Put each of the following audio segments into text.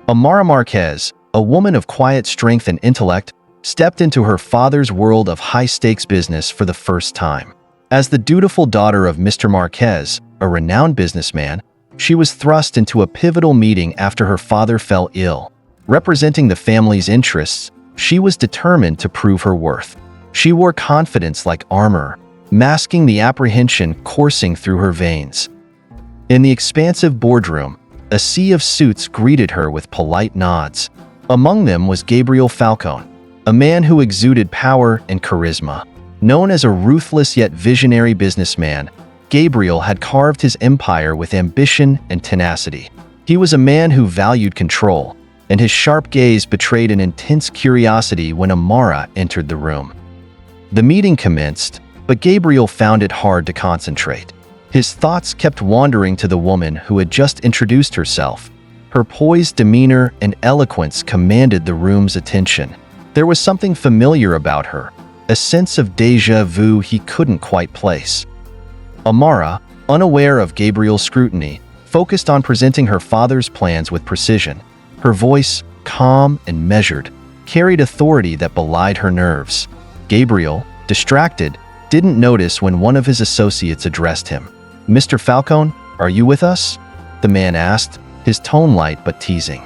Amara Marquez, a woman of quiet strength and intellect, stepped into her father's world of high-stakes business for the first time. As the dutiful daughter of Mr. Marquez, a renowned businessman, she was thrust into a pivotal meeting after her father fell ill. Representing the family's interests, she was determined to prove her worth. She wore confidence like armor, masking the apprehension coursing through her veins. In the expansive boardroom, a sea of suits greeted her with polite nods. Among them was Gabriel Falcone, a man who exuded power and charisma. Known as a ruthless yet visionary businessman, Gabriel had carved his empire with ambition and tenacity. He was a man who valued control, and his sharp gaze betrayed an intense curiosity when Amara entered the room. The meeting commenced, but Gabriel found it hard to concentrate. His thoughts kept wandering to the woman who had just introduced herself. Her poised demeanor and eloquence commanded the room's attention. There was something familiar about her, a sense of déjà vu he couldn't quite place. Amara, unaware of Gabriel's scrutiny, focused on presenting her father's plans with precision. Her voice, calm and measured, carried authority that belied her nerves. Gabriel, distracted, didn't notice when one of his associates addressed him. "Mr. Falcone, are you with us?" the man asked, his tone light but teasing.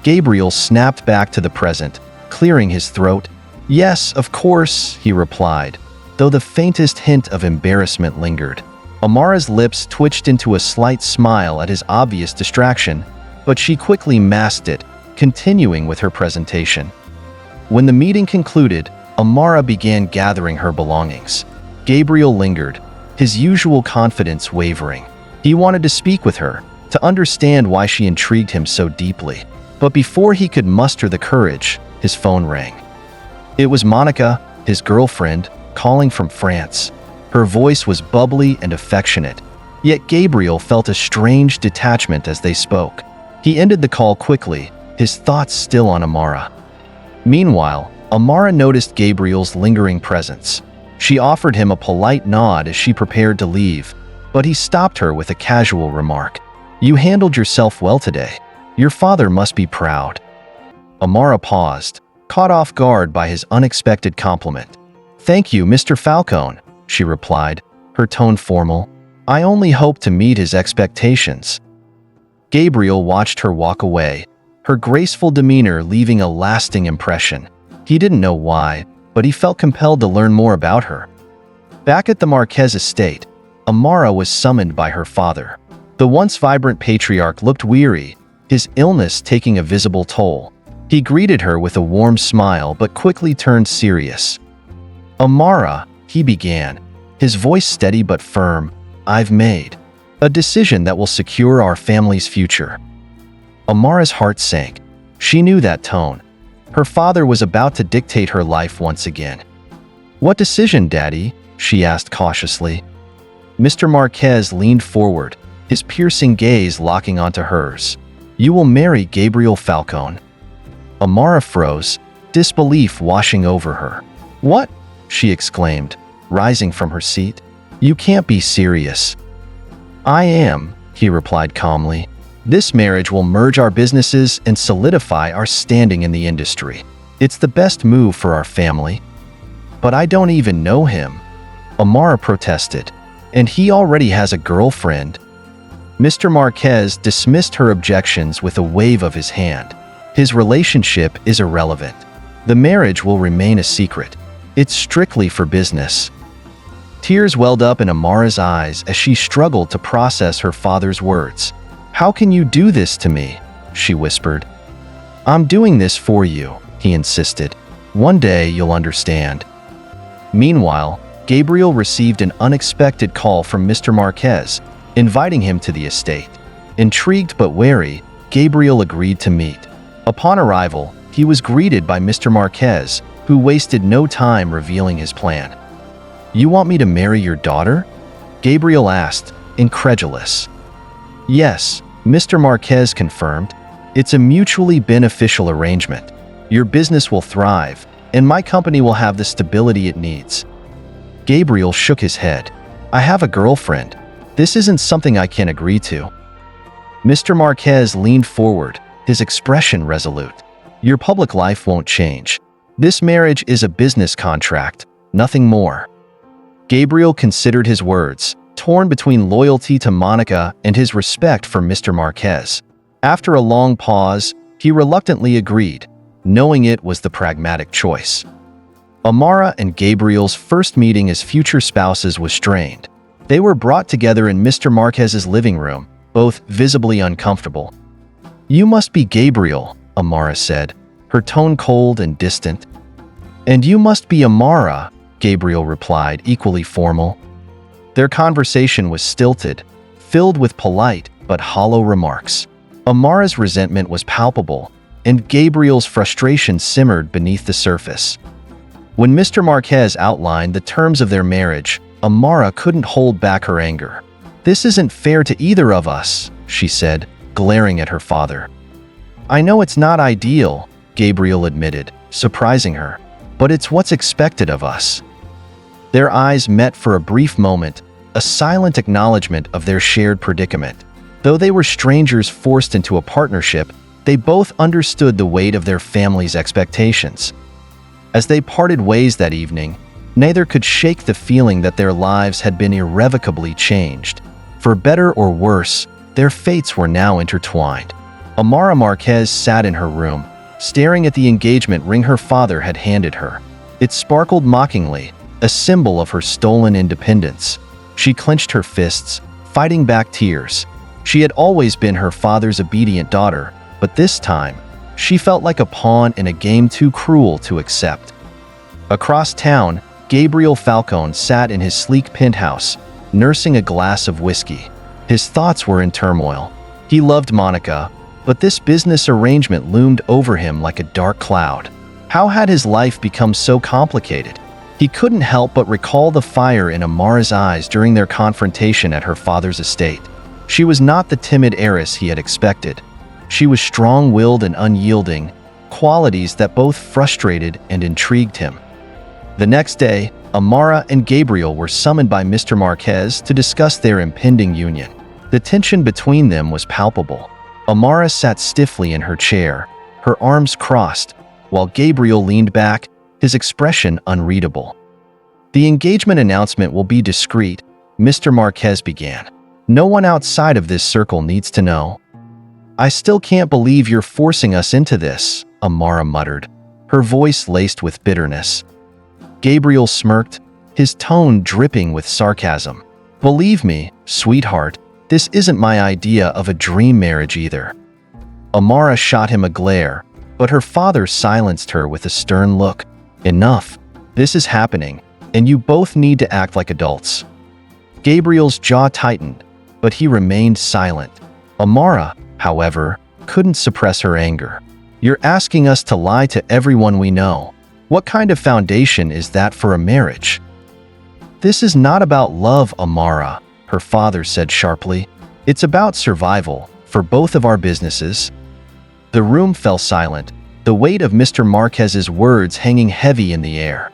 Gabriel snapped back to the present, clearing his throat. "Yes, of course," he replied, though the faintest hint of embarrassment lingered. Amara's lips twitched into a slight smile at his obvious distraction, but she quickly masked it, continuing with her presentation. When the meeting concluded, Amara began gathering her belongings. Gabriel lingered, his usual confidence wavering. He wanted to speak with her, to understand why she intrigued him so deeply. But before he could muster the courage, his phone rang. It was Monica, his girlfriend, calling from France. Her voice was bubbly and affectionate, yet Gabriel felt a strange detachment as they spoke. He ended the call quickly, his thoughts still on Amara. Meanwhile, Amara noticed Gabriel's lingering presence. She offered him a polite nod as she prepared to leave, but he stopped her with a casual remark. "You handled yourself well today. Your father must be proud." Amara paused, caught off guard by his unexpected compliment. "Thank you, Mr. Falcone," she replied, her tone formal. "I only hope to meet his expectations." Gabriel watched her walk away, her graceful demeanor leaving a lasting impression. He didn't know why, but he felt compelled to learn more about her. Back at the Marquez estate, Amara was summoned by her father. The once vibrant patriarch looked weary, his illness taking a visible toll. He greeted her with a warm smile but quickly turned serious. "Amara," he began, his voice steady but firm, "I've made a decision that will secure our family's future." Amara's heart sank. She knew that tone. Her father was about to dictate her life once again. "What decision, Daddy?" she asked cautiously. Mr. Marquez leaned forward, his piercing gaze locking onto hers. "You will marry Gabriel Falcone." Amara froze, disbelief washing over her. "What?" she exclaimed, rising from her seat. "You can't be serious." "I am," he replied calmly. "This marriage will merge our businesses and solidify our standing in the industry. It's the best move for our family." "But I don't even know him," Amara protested. "And he already has a girlfriend." Mr. Marquez dismissed her objections with a wave of his hand. "His relationship is irrelevant. The marriage will remain a secret. It's strictly for business." Tears welled up in Amara's eyes as she struggled to process her father's words. "How can you do this to me?" she whispered. "I'm doing this for you," he insisted. "One day you'll understand." Meanwhile, Gabriel received an unexpected call from Mr. Marquez, inviting him to the estate. Intrigued but wary, Gabriel agreed to meet. Upon arrival, he was greeted by Mr. Marquez, who wasted no time revealing his plan. "You want me to marry your daughter?" Gabriel asked, incredulous. "Yes," Mr. Marquez confirmed. "It's a mutually beneficial arrangement. Your business will thrive, and my company will have the stability it needs." Gabriel shook his head. "I have a girlfriend. This isn't something I can agree to." Mr. Marquez leaned forward, his expression resolute. "Your public life won't change. This marriage is a business contract, nothing more." Gabriel considered his words, torn between loyalty to Monica and his respect for Mr. Marquez. After a long pause, he reluctantly agreed, knowing it was the pragmatic choice. Amara and Gabriel's first meeting as future spouses was strained. They were brought together in Mr. Marquez's living room, both visibly uncomfortable. "You must be Gabriel," Amara said, her tone cold and distant. "And you must be Amara," Gabriel replied, equally formal. Their conversation was stilted, filled with polite but hollow remarks. Amara's resentment was palpable, and Gabriel's frustration simmered beneath the surface. When Mr. Marquez outlined the terms of their marriage, Amara couldn't hold back her anger. "This isn't fair to either of us," she said, glaring at her father. "I know it's not ideal," Gabriel admitted, surprising her, "but it's what's expected of us." Their eyes met for a brief moment, a silent acknowledgement of their shared predicament. Though they were strangers forced into a partnership, they both understood the weight of their family's expectations. As they parted ways that evening, neither could shake the feeling that their lives had been irrevocably changed. For better or worse, their fates were now intertwined. Amara Marquez sat in her room, staring at the engagement ring her father had handed her. It sparkled mockingly, a symbol of her stolen independence. She clenched her fists, fighting back tears. She had always been her father's obedient daughter, but this time, she felt like a pawn in a game too cruel to accept. Across town, Gabriel Falcone sat in his sleek penthouse, nursing a glass of whiskey. His thoughts were in turmoil. He loved Monica, but this business arrangement loomed over him like a dark cloud. How had his life become so complicated? He couldn't help but recall the fire in Amara's eyes during their confrontation at her father's estate. She was not the timid heiress he had expected. She was strong-willed and unyielding, qualities that both frustrated and intrigued him. The next day, Amara and Gabriel were summoned by Mr. Marquez to discuss their impending union. The tension between them was palpable. Amara sat stiffly in her chair, her arms crossed, while Gabriel leaned back, his expression unreadable. "The engagement announcement will be discreet," Mr. Marquez began. "No one outside of this circle needs to know." "I still can't believe you're forcing us into this," Amara muttered, her voice laced with bitterness. Gabriel smirked, his tone dripping with sarcasm. "Believe me, sweetheart, this isn't my idea of a dream marriage either." Amara shot him a glare, but her father silenced her with a stern look. "Enough. This is happening, and you both need to act like adults." Gabriel's jaw tightened, but he remained silent. Amara, however, couldn't suppress her anger. "You're asking us to lie to everyone we know. What kind of foundation is that for a marriage?" "This is not about love, Amara," her father said sharply. "It's about survival, for both of our businesses." The room fell silent, the weight of Mr. Marquez's words hanging heavy in the air.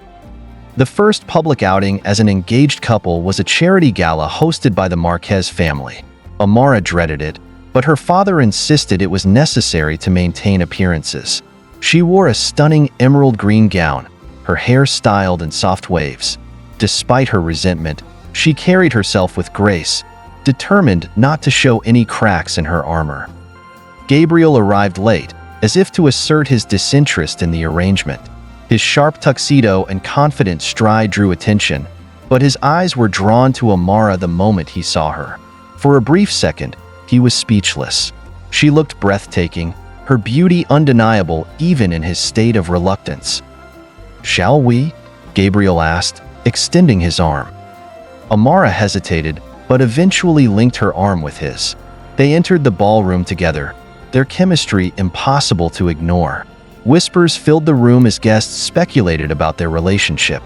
The first public outing as an engaged couple was a charity gala hosted by the Marquez family. Amara dreaded it, but her father insisted it was necessary to maintain appearances. She wore a stunning emerald green gown, her hair styled in soft waves. Despite her resentment, she carried herself with grace, determined not to show any cracks in her armor. Gabriel arrived late, as if to assert his disinterest in the arrangement. His sharp tuxedo and confident stride drew attention, but his eyes were drawn to Amara the moment he saw her. For a brief second, he was speechless. She looked breathtaking, her beauty undeniable even in his state of reluctance. "Shall we?" Gabriel asked, extending his arm. Amara hesitated, but eventually linked her arm with his. They entered the ballroom together, their chemistry impossible to ignore. Whispers filled the room as guests speculated about their relationship.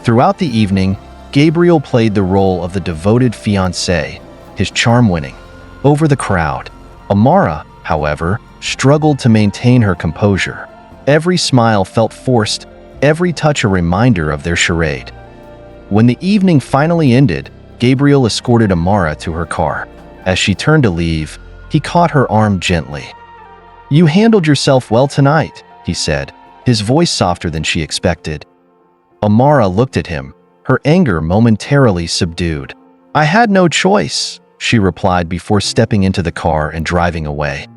Throughout the evening, Gabriel played the role of the devoted fiancé, his charm winning over the crowd. Amara, however, struggled to maintain her composure. Every smile felt forced, every touch a reminder of their charade. When the evening finally ended, Gabriel escorted Amara to her car. As she turned to leave, he caught her arm gently. "You handled yourself well tonight," he said, his voice softer than she expected. Amara looked at him, her anger momentarily subdued. "I had no choice," she replied before stepping into the car and driving away.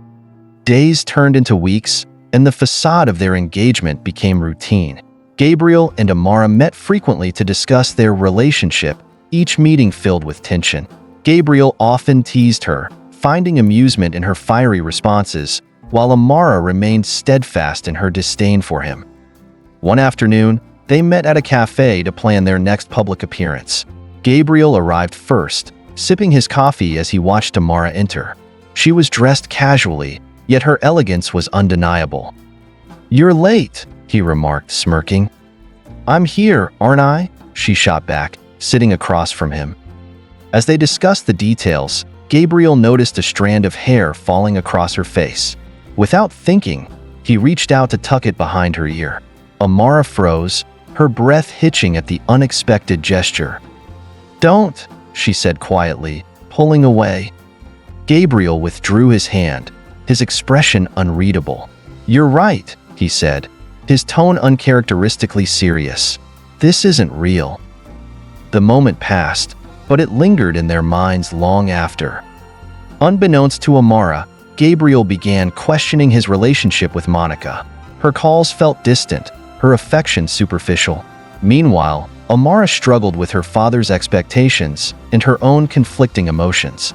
Days turned into weeks, and the facade of their engagement became routine. Gabriel and Amara met frequently to discuss their relationship, each meeting filled with tension. Gabriel often teased her, finding amusement in her fiery responses, while Amara remained steadfast in her disdain for him. One afternoon, they met at a cafe to plan their next public appearance. Gabriel arrived first, sipping his coffee as he watched Amara enter. She was dressed casually, yet her elegance was undeniable. "You're late," he remarked, smirking. "I'm here, aren't I?" she shot back, sitting across from him. As they discussed the details, Gabriel noticed a strand of hair falling across her face. Without thinking, he reached out to tuck it behind her ear. Amara froze, her breath hitching at the unexpected gesture. "Don't," she said quietly, pulling away. Gabriel withdrew his hand, his expression unreadable. "You're right," he said, his tone uncharacteristically serious. "This isn't real." The moment passed, but it lingered in their minds long after. Unbeknownst to Amara, Gabriel began questioning his relationship with Monica. Her calls felt distant, her affection superficial. Meanwhile, Amara struggled with her father's expectations and her own conflicting emotions.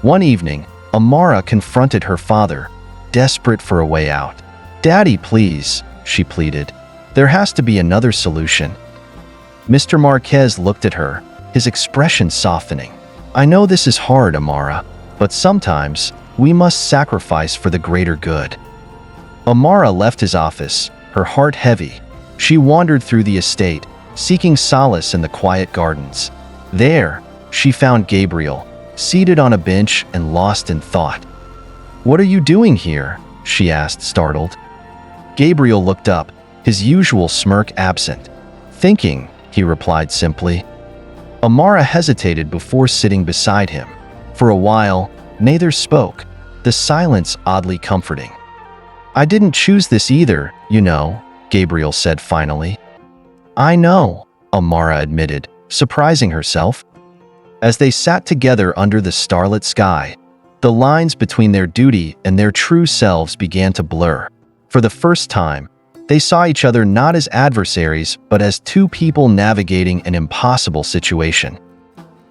One evening, Amara confronted her father, desperate for a way out. "Daddy, please," she pleaded. "There has to be another solution." Mr. Marquez looked at her, his expression softening. "I know this is hard, Amara, but sometimes we must sacrifice for the greater good." Amara left his office, her heart heavy. She wandered through the estate, seeking solace in the quiet gardens. There, she found Gabriel, seated on a bench and lost in thought. "What are you doing here?" she asked, startled. Gabriel looked up, his usual smirk absent. "Thinking," he replied simply. Amara hesitated before sitting beside him. For a while, neither spoke, the silence oddly comforting. "I didn't choose this either, you know," Gabriel said finally. "I know," Amara admitted, surprising herself. As they sat together under the starlit sky, the lines between their duty and their true selves began to blur. For the first time, they saw each other not as adversaries, but as two people navigating an impossible situation.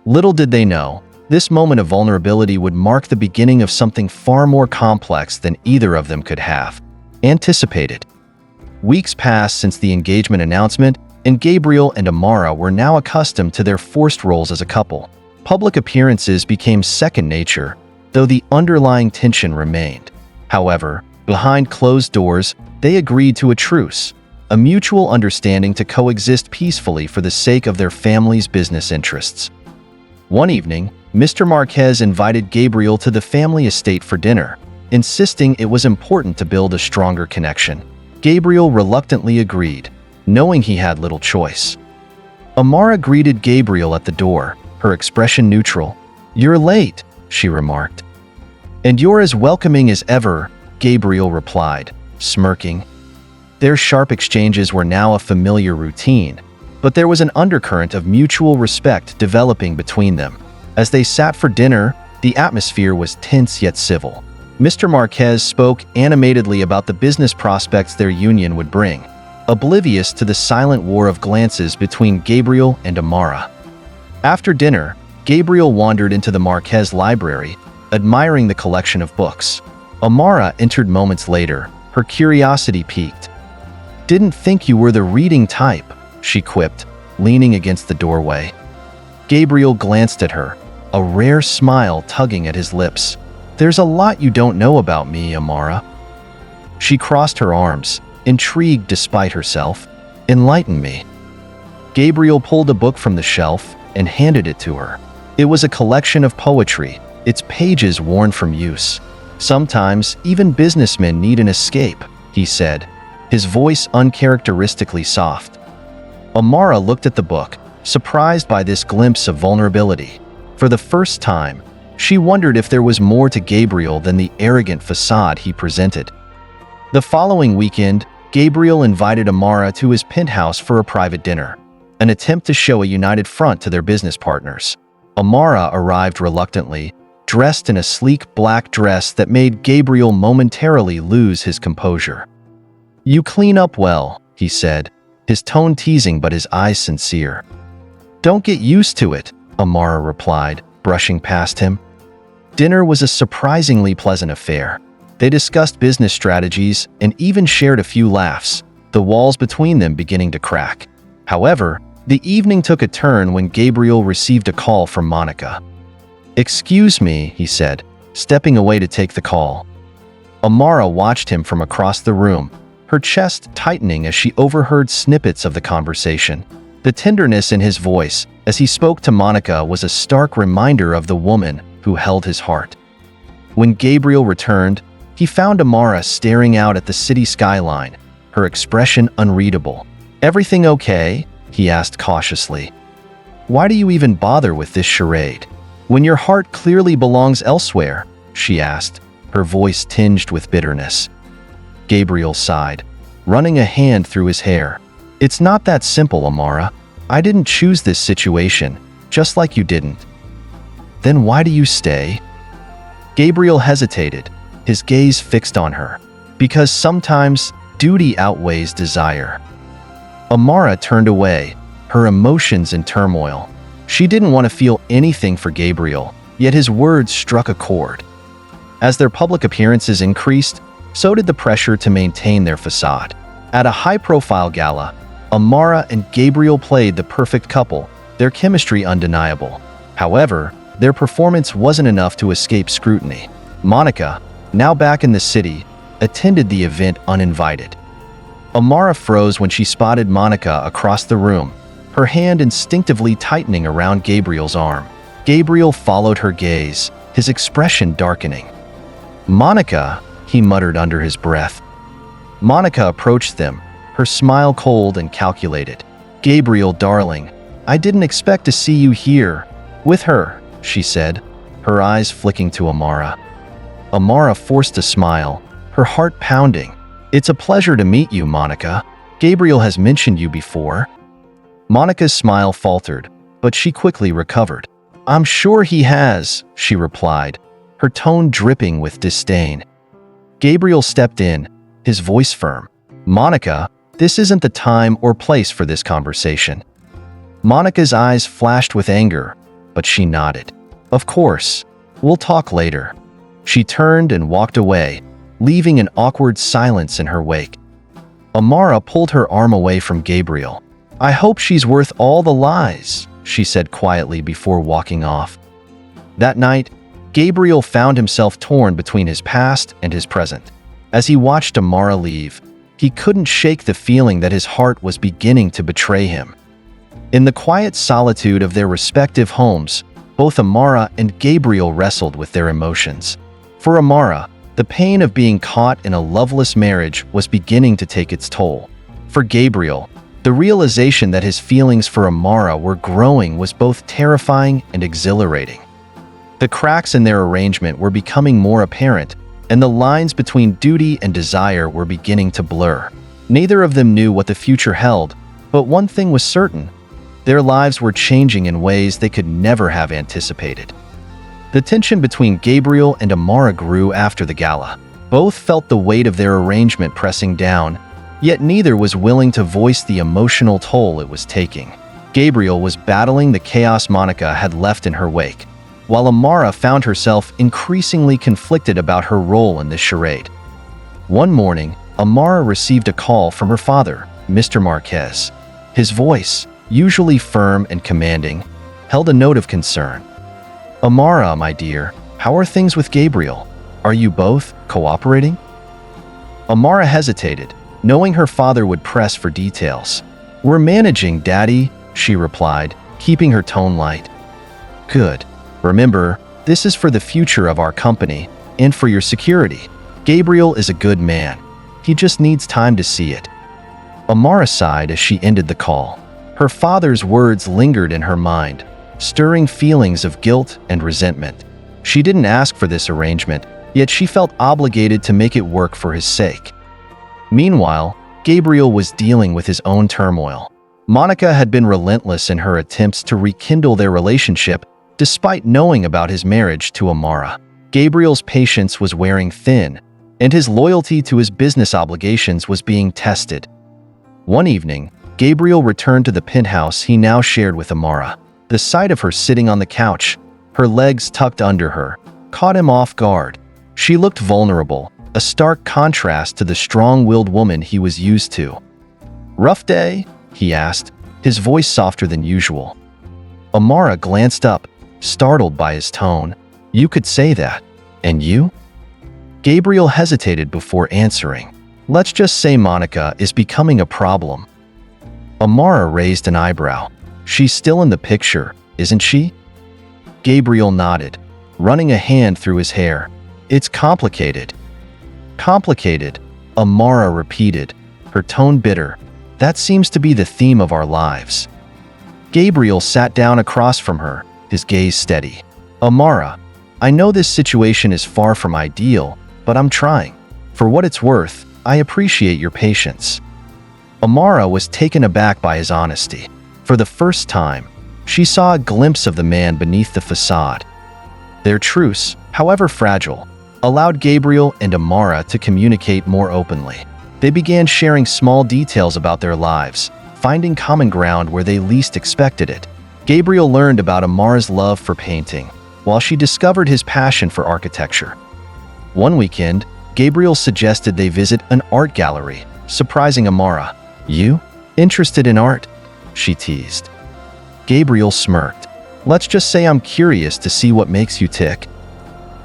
Little did they know, this moment of vulnerability would mark the beginning of something far more complex than either of them could have anticipated. Weeks passed since the engagement announcement, and Gabriel and Amara were now accustomed to their forced roles as a couple. Public appearances became second nature, though the underlying tension remained. However, behind closed doors, they agreed to a truce, a mutual understanding to coexist peacefully for the sake of their family's business interests. One evening, Mr. Marquez invited Gabriel to the family estate for dinner, insisting it was important to build a stronger connection. Gabriel reluctantly agreed, knowing he had little choice. Amara greeted Gabriel at the door, her expression neutral. "You're late," she remarked. "And you're as welcoming as ever," Gabriel replied, smirking. Their sharp exchanges were now a familiar routine, but there was an undercurrent of mutual respect developing between them. As they sat for dinner, the atmosphere was tense yet civil. Mr. Marquez spoke animatedly about the business prospects their union would bring, oblivious to the silent war of glances between Gabriel and Amara. After dinner, Gabriel wandered into the Marquez library, admiring the collection of books. Amara entered moments later, her curiosity piqued. "Didn't think you were the reading type," she quipped, leaning against the doorway. Gabriel glanced at her, a rare smile tugging at his lips. "There's a lot you don't know about me, Amara." She crossed her arms, intrigued despite herself. "Enlighten me." Gabriel pulled a book from the shelf and handed it to her. It was a collection of poetry, its pages worn from use. "Sometimes, even businessmen need an escape," he said, his voice uncharacteristically soft. Amara looked at the book, surprised by this glimpse of vulnerability. For the first time, She wondered if there was more to Gabriel than the arrogant facade he presented. The following weekend, Gabriel invited Amara to his penthouse for a private dinner, an attempt to show a united front to their business partners. Amara arrived reluctantly, dressed in a sleek black dress that made Gabriel momentarily lose his composure. "You clean up well," he said, his tone teasing but his eyes sincere. "Don't get used to it," Amara replied, brushing past him. Dinner was a surprisingly pleasant affair. They discussed business strategies and even shared a few laughs, the walls between them beginning to crack. However, the evening took a turn when Gabriel received a call from Monica. "Excuse me," he said, stepping away to take the call. Amara watched him from across the room, her chest tightening as she overheard snippets of the conversation. The tenderness in his voice as he spoke to Monica was a stark reminder of the woman who held his heart. When Gabriel returned, he found Amara staring out at the city skyline, her expression unreadable. "Everything okay?" he asked cautiously. "Why do you even bother with this charade, when your heart clearly belongs elsewhere?" she asked, her voice tinged with bitterness. Gabriel sighed, running a hand through his hair. "It's not that simple, Amara. I didn't choose this situation, just like you didn't." "Then why do you stay?" Gabriel hesitated, his gaze fixed on her. "Because sometimes duty outweighs desire." Amara turned away, her emotions in turmoil. She didn't want to feel anything for Gabriel, yet his words struck a chord. As their public appearances increased, so did the pressure to maintain their facade. At a high-profile gala, Amara and Gabriel played the perfect couple, their chemistry undeniable. However, their performance wasn't enough to escape scrutiny. Monica, now back in the city, attended the event uninvited. Amara froze when she spotted Monica across the room, her hand instinctively tightening around Gabriel's arm. Gabriel followed her gaze, his expression darkening. "Monica," he muttered under his breath. Monica approached them, her smile cold and calculated. "Gabriel, darling, I didn't expect to see you here with her," she said, her eyes flicking to Amara. Amara forced a smile, her heart pounding. "It's a pleasure to meet you, Monica. Gabriel has mentioned you before." Monica's smile faltered, but she quickly recovered. "I'm sure he has," she replied, her tone dripping with disdain. Gabriel stepped in, his voice firm. "Monica, this isn't the time or place for this conversation." Monica's eyes flashed with anger, but she nodded. "Of course, we'll talk later." She turned and walked away, leaving an awkward silence in her wake. Amara pulled her arm away from Gabriel. "I hope she's worth all the lies," she said quietly before walking off. That night, Gabriel found himself torn between his past and his present. As he watched Amara leave, he couldn't shake the feeling that his heart was beginning to betray him. In the quiet solitude of their respective homes, both Amara and Gabriel wrestled with their emotions. For Amara, the pain of being caught in a loveless marriage was beginning to take its toll. For Gabriel, the realization that his feelings for Amara were growing was both terrifying and exhilarating. The cracks in their arrangement were becoming more apparent, and the lines between duty and desire were beginning to blur. Neither of them knew what the future held, but one thing was certain: their lives were changing in ways they could never have anticipated. The tension between Gabriel and Amara grew after the gala. Both felt the weight of their arrangement pressing down, yet neither was willing to voice the emotional toll it was taking. Gabriel was battling the chaos Monica had left in her wake, while Amara found herself increasingly conflicted about her role in this charade. One morning, Amara received a call from her father, Mr. Marquez. His voice, usually firm and commanding, held a note of concern. "Amara, my dear, how are things with Gabriel? Are you both cooperating?" Amara hesitated, knowing her father would press for details. "We're managing, Daddy," she replied, keeping her tone light. "Good. Remember, this is for the future of our company and for your security. Gabriel is a good man. He just needs time to see it." Amara sighed as she ended the call. Her father's words lingered in her mind, stirring feelings of guilt and resentment. She didn't ask for this arrangement, yet she felt obligated to make it work for his sake. Meanwhile, Gabriel was dealing with his own turmoil. Monica had been relentless in her attempts to rekindle their relationship despite knowing about his marriage to Amara. Gabriel's patience was wearing thin, and his loyalty to his business obligations was being tested. One evening, Gabriel returned to the penthouse he now shared with Amara. The sight of her sitting on the couch, her legs tucked under her, caught him off guard. She looked vulnerable, a stark contrast to the strong-willed woman he was used to. "Rough day?" he asked, his voice softer than usual. Amara glanced up, startled by his tone. "You could say that. And you?" Gabriel hesitated before answering. "Let's just say Monica is becoming a problem." Amara raised an eyebrow. "She's still in the picture, isn't she?" Gabriel nodded, running a hand through his hair. "It's complicated." "Complicated," Amara repeated, her tone bitter. "That seems to be the theme of our lives." Gabriel sat down across from her, his gaze steady. "Amara, I know this situation is far from ideal, but I'm trying. For what it's worth, I appreciate your patience." Amara was taken aback by his honesty. For the first time, she saw a glimpse of the man beneath the facade. Their truce, however fragile, allowed Gabriel and Amara to communicate more openly. They began sharing small details about their lives, finding common ground where they least expected it. Gabriel learned about Amara's love for painting, while she discovered his passion for architecture. One weekend, Gabriel suggested they visit an art gallery, surprising Amara. "You? Interested in art?" she teased. Gabriel smirked. "Let's just say I'm curious to see what makes you tick."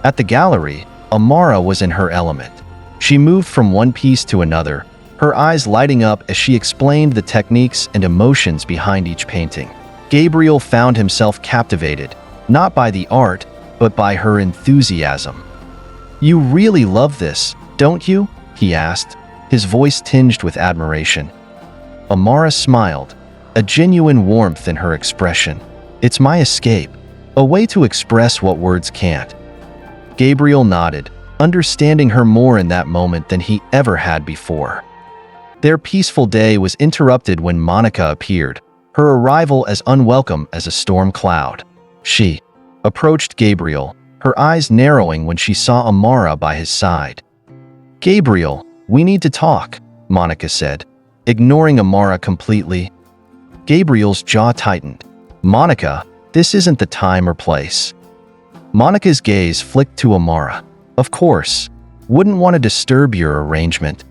At the gallery, Amara was in her element. She moved from one piece to another, her eyes lighting up as she explained the techniques and emotions behind each painting. Gabriel found himself captivated, not by the art, but by her enthusiasm. "You really love this, don't you?" he asked, his voice tinged with admiration. Amara smiled, a genuine warmth in her expression. "It's my escape, a way to express what words can't." Gabriel nodded, understanding her more in that moment than he ever had before. Their peaceful day was interrupted when Monica appeared, her arrival as unwelcome as a storm cloud. She approached Gabriel, her eyes narrowing when she saw Amara by his side. "Gabriel, we need to talk," Monica said, ignoring Amara completely. Gabriel's jaw tightened. "Monica, this isn't the time or place." Monica's gaze flicked to Amara. "Of course. Wouldn't want to disturb your arrangement."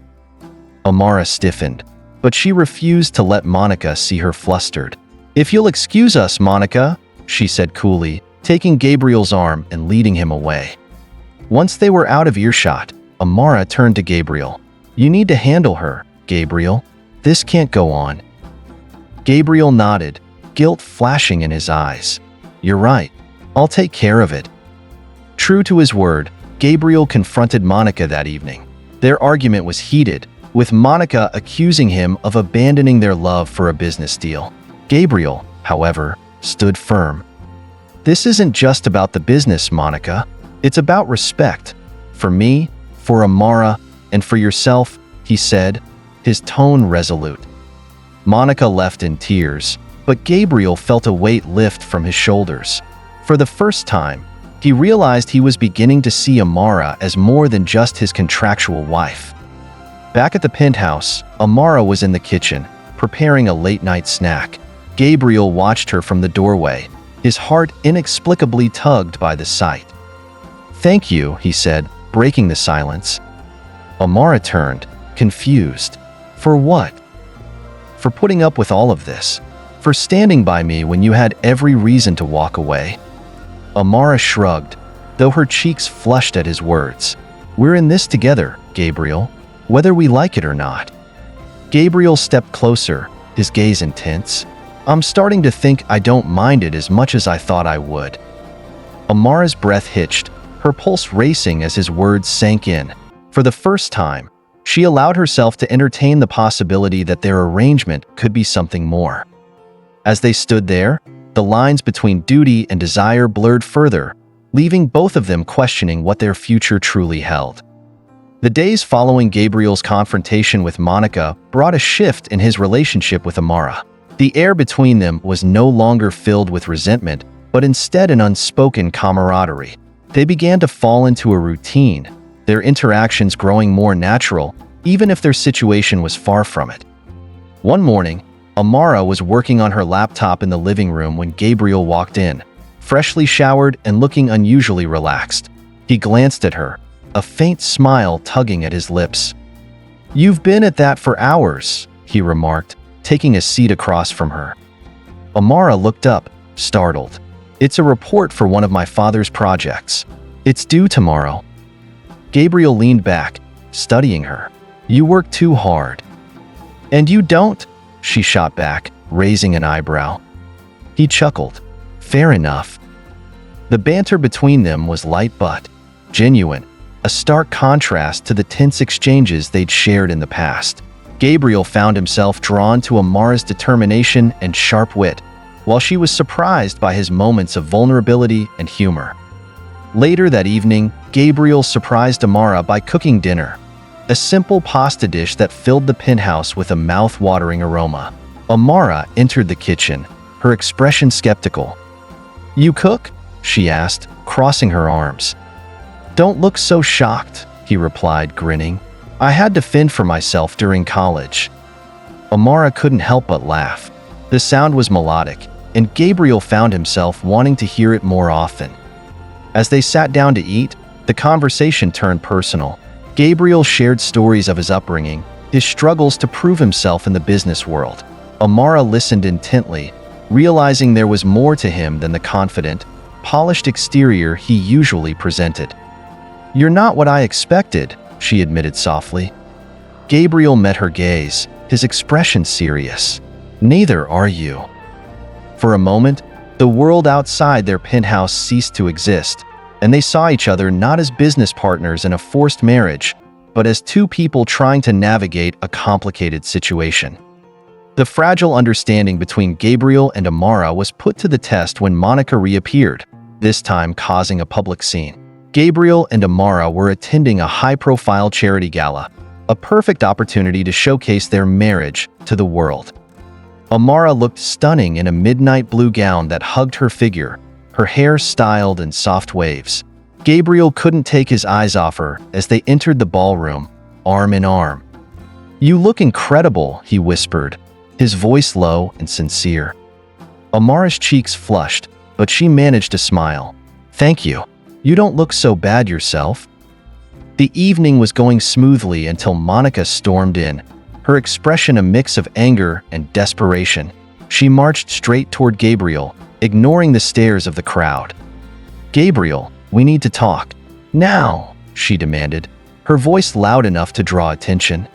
Amara stiffened, but she refused to let Monica see her flustered. "If you'll excuse us, Monica," she said coolly, taking Gabriel's arm and leading him away. Once they were out of earshot, Amara turned to Gabriel. "You need to handle her, Gabriel. This can't go on." Gabriel nodded, guilt flashing in his eyes. "You're right. I'll take care of it." True to his word, Gabriel confronted Monica that evening. Their argument was heated, with Monica accusing him of abandoning their love for a business deal. Gabriel, however, stood firm. "This isn't just about the business, Monica. It's about respect. For me, for Amara, and for yourself," he said, his tone resolute. Monica left in tears, but Gabriel felt a weight lift from his shoulders. For the first time, he realized he was beginning to see Amara as more than just his contractual wife. Back at the penthouse, Amara was in the kitchen, preparing a late-night snack. Gabriel watched her from the doorway, his heart inexplicably tugged by the sight. "Thank you," he said, breaking the silence. Amara turned, confused. "For what?" "For putting up with all of this. For standing by me when you had every reason to walk away." Amara shrugged, though her cheeks flushed at his words. "We're in this together, Gabriel, whether we like it or not." Gabriel stepped closer, his gaze intense. "I'm starting to think I don't mind it as much as I thought I would." Amara's breath hitched, her pulse racing as his words sank in. For the first time, she allowed herself to entertain the possibility that their arrangement could be something more. As they stood there, the lines between duty and desire blurred further, leaving both of them questioning what their future truly held. The days following Gabriel's confrontation with Monica brought a shift in his relationship with Amara. The air between them was no longer filled with resentment, but instead an unspoken camaraderie. They began to fall into a routine, their interactions growing more natural, even if their situation was far from it. One morning, Amara was working on her laptop in the living room when Gabriel walked in, freshly showered and looking unusually relaxed. He glanced at her, a faint smile tugging at his lips. "You've been at that for hours," he remarked, taking a seat across from her. Amara looked up, startled. "It's a report for one of my father's projects. It's due tomorrow." Gabriel leaned back, studying her. "You work too hard." "And you don't?" she shot back, raising an eyebrow. He chuckled. "Fair enough." The banter between them was light but genuine, a stark contrast to the tense exchanges they'd shared in the past. Gabriel found himself drawn to Amara's determination and sharp wit, while she was surprised by his moments of vulnerability and humor. Later that evening, Gabriel surprised Amara by cooking dinner, a simple pasta dish that filled the penthouse with a mouth-watering aroma. Amara entered the kitchen, her expression skeptical. "You cook?" she asked, crossing her arms. "Don't look so shocked," he replied, grinning. "I had to fend for myself during college." Amara couldn't help but laugh. The sound was melodic, and Gabriel found himself wanting to hear it more often. As they sat down to eat, the conversation turned personal. Gabriel shared stories of his upbringing, his struggles to prove himself in the business world. Amara listened intently, realizing there was more to him than the confident, polished exterior he usually presented. "You're not what I expected," she admitted softly. Gabriel met her gaze, his expression serious. "Neither are you." For a moment, the world outside their penthouse ceased to exist, and they saw each other not as business partners in a forced marriage, but as two people trying to navigate a complicated situation. The fragile understanding between Gabriel and Amara was put to the test when Monica reappeared, this time causing a public scene. Gabriel and Amara were attending a high-profile charity gala, a perfect opportunity to showcase their marriage to the world. Amara looked stunning in a midnight blue gown that hugged her figure, her hair styled in soft waves. Gabriel couldn't take his eyes off her as they entered the ballroom, arm in arm. "You look incredible," he whispered, his voice low and sincere. Amara's cheeks flushed, but she managed to smile. "Thank you. You don't look so bad yourself." The evening was going smoothly until Monica stormed in, her expression a mix of anger and desperation. She marched straight toward Gabriel, ignoring the stares of the crowd. "Gabriel, we need to talk. Now," she demanded, her voice loud enough to draw attention.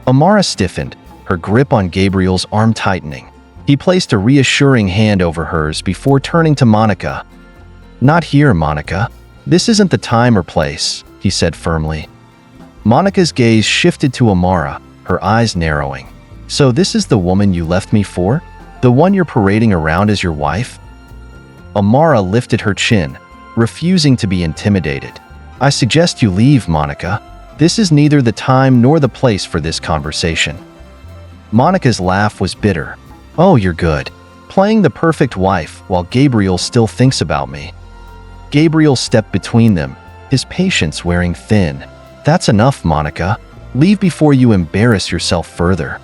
Amara stiffened, her grip on Gabriel's arm tightening. He placed a reassuring hand over hers before turning to Monica. "Not here, Monica. This isn't the time or place," he said firmly. Monica's gaze shifted to Amara, her eyes narrowing. "So this is the woman you left me for? The one you're parading around as your wife?" Amara lifted her chin, refusing to be intimidated. "I suggest you leave, Monica. This is neither the time nor the place for this conversation." Monica's laugh was bitter. "Oh, you're good. Playing the perfect wife while Gabriel still thinks about me." Gabriel stepped between them, his patience wearing thin. "That's enough, Monica. Leave before you embarrass yourself further."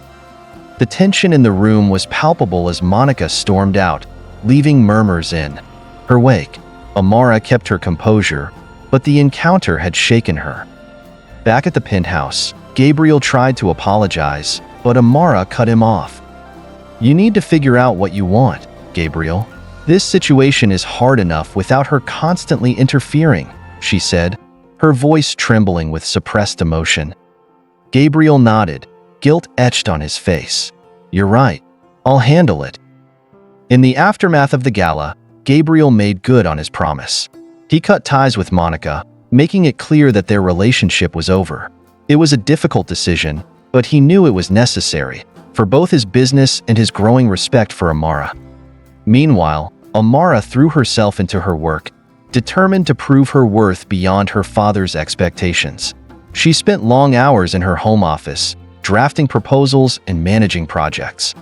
The tension in the room was palpable as Monica stormed out, leaving murmurs in her wake. Amara kept her composure, but the encounter had shaken her. Back at the penthouse, Gabriel tried to apologize, but Amara cut him off. "You need to figure out what you want, Gabriel. This situation is hard enough without her constantly interfering," she said, her voice trembling with suppressed emotion. Gabriel nodded, guilt etched on his face. "You're right. I'll handle it." In the aftermath of the gala, Gabriel made good on his promise. He cut ties with Monica, making it clear that their relationship was over. It was a difficult decision, but he knew it was necessary, for both his business and his growing respect for Amara. Meanwhile, Amara threw herself into her work, determined to prove her worth beyond her father's expectations. She spent long hours in her home office, drafting proposals and managing projects.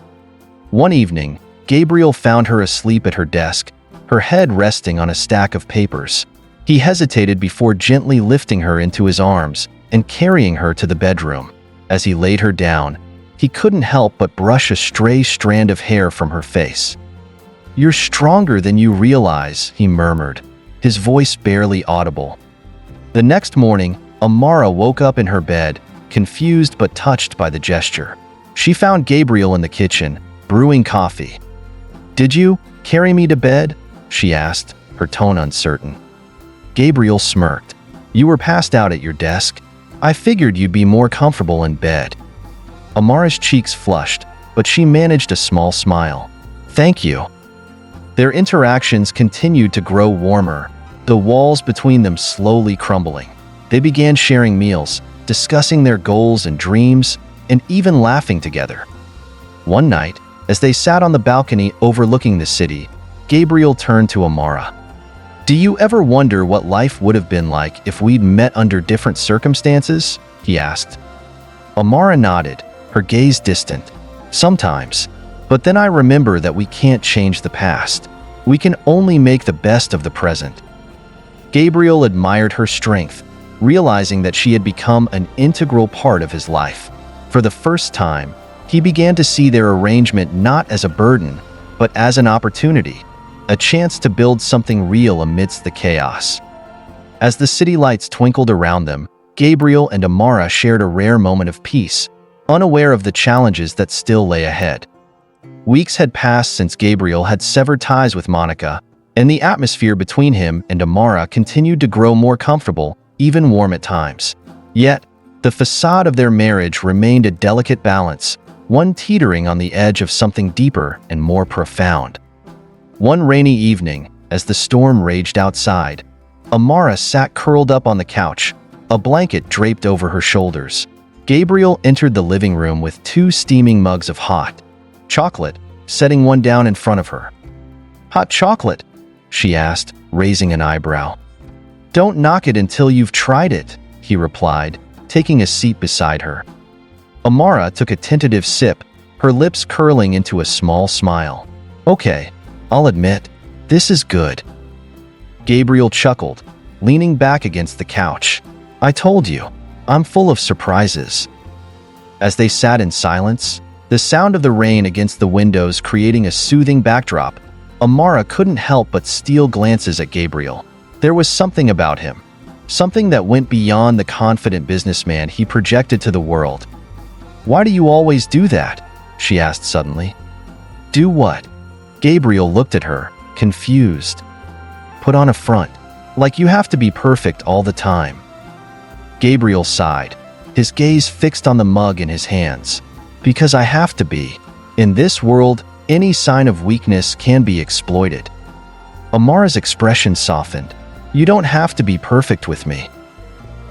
One evening, Gabriel found her asleep at her desk, her head resting on a stack of papers. He hesitated before gently lifting her into his arms and carrying her to the bedroom. As he laid her down, he couldn't help but brush a stray strand of hair from her face. "You're stronger than you realize," he murmured, his voice barely audible. The next morning, Amara woke up in her bed, confused but touched by the gesture. She found Gabriel in the kitchen, brewing coffee. "Did you carry me to bed?" she asked, her tone uncertain. Gabriel smirked. "You were passed out at your desk. I figured you'd be more comfortable in bed." Amara's cheeks flushed, but she managed a small smile. "Thank you." Their interactions continued to grow warmer, the walls between them slowly crumbling. They began sharing meals, discussing their goals and dreams, and even laughing together. One night, as they sat on the balcony overlooking the city, Gabriel turned to Amara. "Do you ever wonder what life would have been like if we'd met under different circumstances?" he asked. Amara nodded, her gaze distant. "Sometimes. But then I remember that we can't change the past. We can only make the best of the present." Gabriel admired her strength, realizing that she had become an integral part of his life. For the first time, he began to see their arrangement not as a burden, but as an opportunity, a chance to build something real amidst the chaos. As the city lights twinkled around them, Gabriel and Amara shared a rare moment of peace, unaware of the challenges that still lay ahead. Weeks had passed since Gabriel had severed ties with Monica, and the atmosphere between him and Amara continued to grow more comfortable, even warm at times. Yet, the facade of their marriage remained a delicate balance, one teetering on the edge of something deeper and more profound. One rainy evening, as the storm raged outside, Amara sat curled up on the couch, a blanket draped over her shoulders. Gabriel entered the living room with 2 steaming mugs of hot chocolate, setting one down in front of her. "Hot chocolate?" she asked, raising an eyebrow. "Don't knock it until you've tried it," he replied, taking a seat beside her. Amara took a tentative sip, her lips curling into a small smile. "Okay, I'll admit, this is good." Gabriel chuckled, leaning back against the couch. "I told you, I'm full of surprises." As they sat in silence, the sound of the rain against the windows creating a soothing backdrop, Amara couldn't help but steal glances at Gabriel. There was something about him, something that went beyond the confident businessman he projected to the world. "Why do you always do that?" she asked suddenly. "Do what?" Gabriel looked at her, confused. "Put on a front, like you have to be perfect all the time." Gabriel sighed, his gaze fixed on the mug in his hands. "Because I have to be. In this world, any sign of weakness can be exploited." Amara's expression softened. "You don't have to be perfect with me."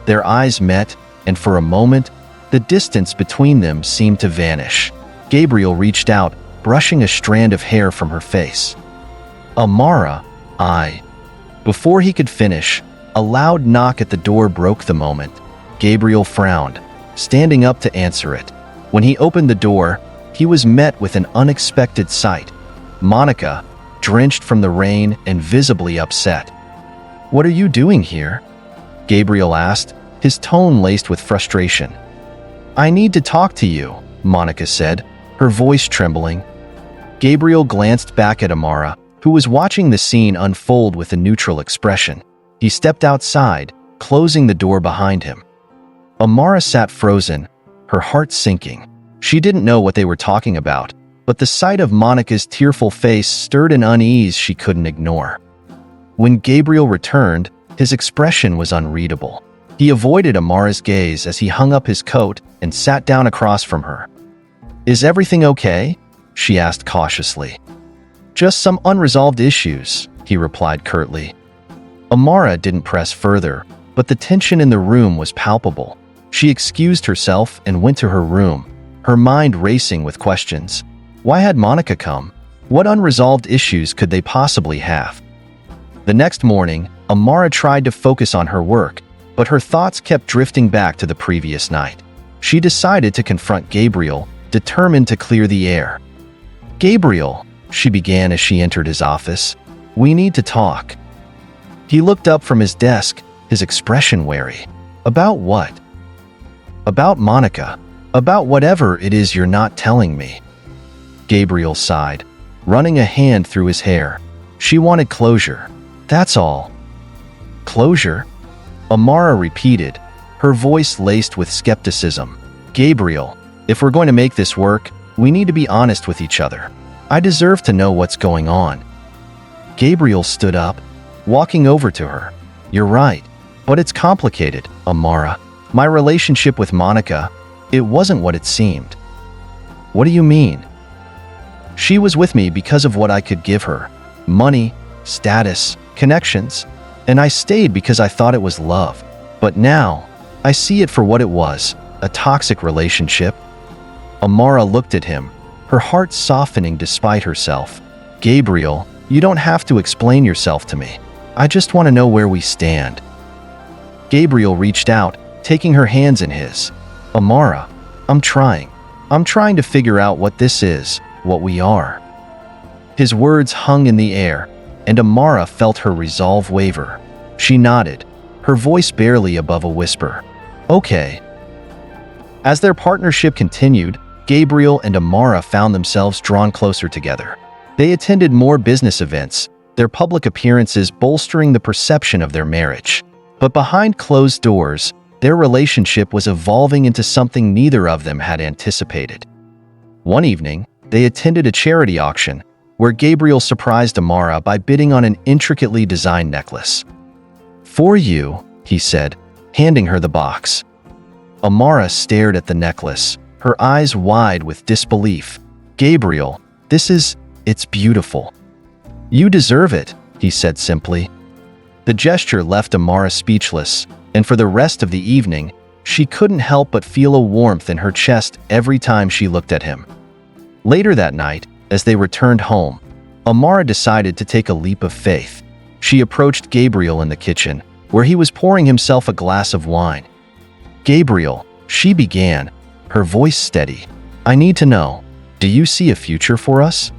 Their eyes met, and for a moment, the distance between them seemed to vanish. Gabriel reached out, brushing a strand of hair from her face. "Amara, Before he could finish, a loud knock at the door broke the moment. Gabriel frowned, standing up to answer it. When he opened the door, he was met with an unexpected sight. Monica, drenched from the rain and visibly upset. "What are you doing here?" Gabriel asked, his tone laced with frustration. "I need to talk to you," Monica said, her voice trembling. Gabriel glanced back at Amara, who was watching the scene unfold with a neutral expression. He stepped outside, closing the door behind him. Amara sat frozen, her heart sinking. She didn't know what they were talking about, but the sight of Monica's tearful face stirred an unease she couldn't ignore. When Gabriel returned, his expression was unreadable. He avoided Amara's gaze as he hung up his coat and sat down across from her. "Is everything okay?" she asked cautiously. "Just some unresolved issues," he replied curtly. Amara didn't press further, but the tension in the room was palpable. She excused herself and went to her room, her mind racing with questions. Why had Monica come? What unresolved issues could they possibly have? The next morning, Amara tried to focus on her work, but her thoughts kept drifting back to the previous night. She decided to confront Gabriel, determined to clear the air. "Gabriel," she began as she entered his office, "we need to talk." He looked up from his desk, his expression wary. "About what?" "About Monica. About whatever it is you're not telling me." Gabriel sighed, running a hand through his hair. She wanted closure. That's all. "Closure?" Amara repeated, her voice laced with skepticism. "Gabriel, if we're going to make this work, we need to be honest with each other. I deserve to know what's going on." Gabriel stood up, walking over to her. "You're right, but it's complicated, Amara. My relationship with Monica, it wasn't what it seemed." "What do you mean?" "She was with me because of what I could give her. Money, status, connections. And I stayed because I thought it was love. But now, I see it for what it was, a toxic relationship." Amara looked at him, her heart softening despite herself. "Gabriel, you don't have to explain yourself to me. I just want to know where we stand." Gabriel reached out, taking her hands in his. "Amara, I'm trying to figure out what this is, what we are." His words hung in the air, and Amara felt her resolve waver. She nodded, her voice barely above a whisper. "Okay." As their partnership continued, Gabriel and Amara found themselves drawn closer together. They attended more business events, their public appearances bolstering the perception of their marriage. But behind closed doors, their relationship was evolving into something neither of them had anticipated. One evening, they attended a charity auction, where Gabriel surprised Amara by bidding on an intricately designed necklace. "For you," he said, handing her the box. Amara stared at the necklace, her eyes wide with disbelief. "Gabriel, it's beautiful." "You deserve it," he said simply. The gesture left Amara speechless, and for the rest of the evening, she couldn't help but feel a warmth in her chest every time she looked at him. Later that night, as they returned home, Amara decided to take a leap of faith. She approached Gabriel in the kitchen, where he was pouring himself a glass of wine. "Gabriel," she began, her voice steady, "I need to know, do you see a future for us?"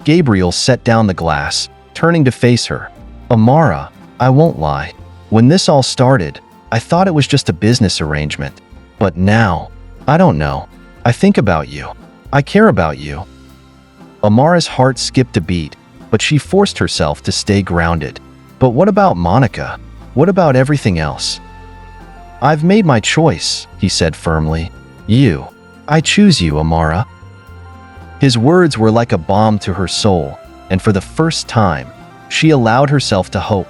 Gabriel set down the glass, turning to face her. "Amara, I won't lie. When this all started, I thought it was just a business arrangement. But now, I don't know. I think about you. I care about you." Amara's heart skipped a beat, but she forced herself to stay grounded. "But what about Monica? What about everything else?" "I've made my choice," he said firmly. I choose you, Amara." His words were like a balm to her soul, and for the first time, she allowed herself to hope.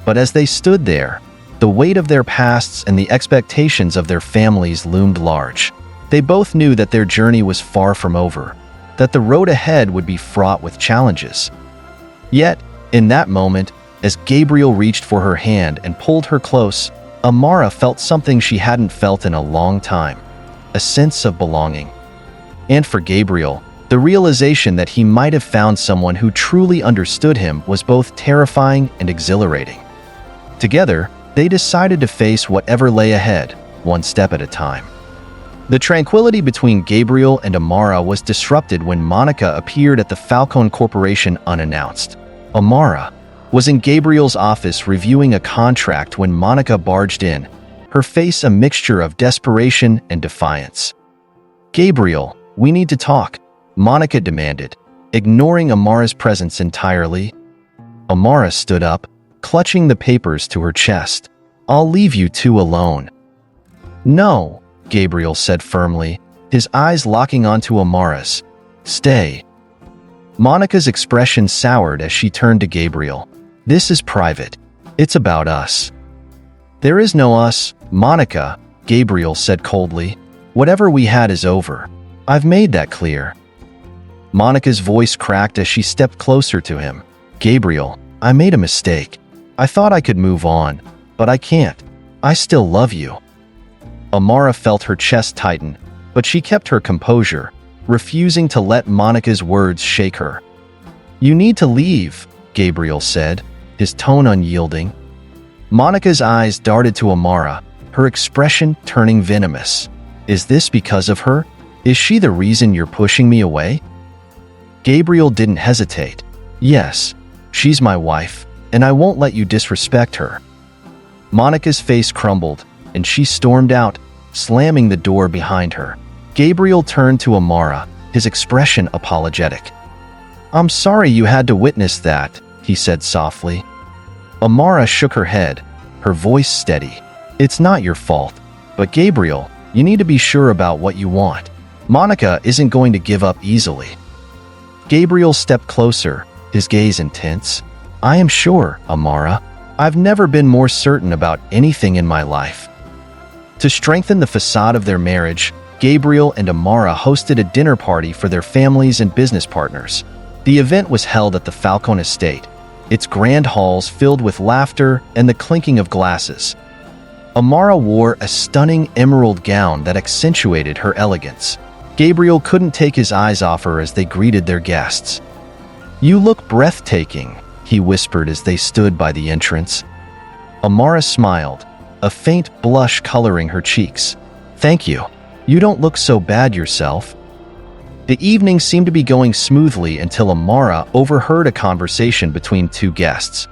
But as they stood there, the weight of their pasts and the expectations of their families loomed large. They both knew that their journey was far from over, that the road ahead would be fraught with challenges. Yet, in that moment, as Gabriel reached for her hand and pulled her close, Amara felt something she hadn't felt in a long time, a sense of belonging. And for Gabriel, the realization that he might have found someone who truly understood him was both terrifying and exhilarating. Together, they decided to face whatever lay ahead, one step at a time. The tranquility between Gabriel and Amara was disrupted when Monica appeared at the Falcone Corporation unannounced. Amara was in Gabriel's office reviewing a contract when Monica barged in, her face a mixture of desperation and defiance. "Gabriel, we need to talk," Monica demanded, ignoring Amara's presence entirely. Amara stood up, clutching the papers to her chest. "I'll leave you two alone." "No," Gabriel said firmly, his eyes locking onto Amara's. "Stay." Monica's expression soured as she turned to Gabriel. "This is private. It's about us." "There is no us, Monica," Gabriel said coldly. "Whatever we had is over. I've made that clear." Monica's voice cracked as she stepped closer to him. "Gabriel, I made a mistake. I thought I could move on, but I can't. I still love you." Amara felt her chest tighten, but she kept her composure, refusing to let Monica's words shake her. "You need to leave," Gabriel said. his tone unyielding. Monica's eyes darted to Amara, her expression turning venomous. Is this because of her? Is she the reason you're pushing me away? Gabriel didn't hesitate. Yes, she's my wife, and I won't let you disrespect her. Monica's face crumbled, and she stormed out, slamming the door behind her. Gabriel turned to Amara, his expression apologetic. I'm sorry you had to witness that, he said softly. Amara shook her head, her voice steady. It's not your fault, but Gabriel, you need to be sure about what you want. Monica isn't going to give up easily. Gabriel stepped closer, his gaze intense. I am sure, Amara. I've never been more certain about anything in my life. To strengthen the facade of their marriage, Gabriel and Amara hosted a dinner party for their families and business partners. The event was held at the Falcone estate, its grand halls filled with laughter and the clinking of glasses. Amara wore a stunning emerald gown that accentuated her elegance. Gabriel couldn't take his eyes off her as they greeted their guests. You look breathtaking, he whispered as they stood by the entrance. Amara smiled, a faint blush coloring her cheeks. Thank you. You don't look so bad yourself. The evening seemed to be going smoothly until Amara overheard a conversation between two guests.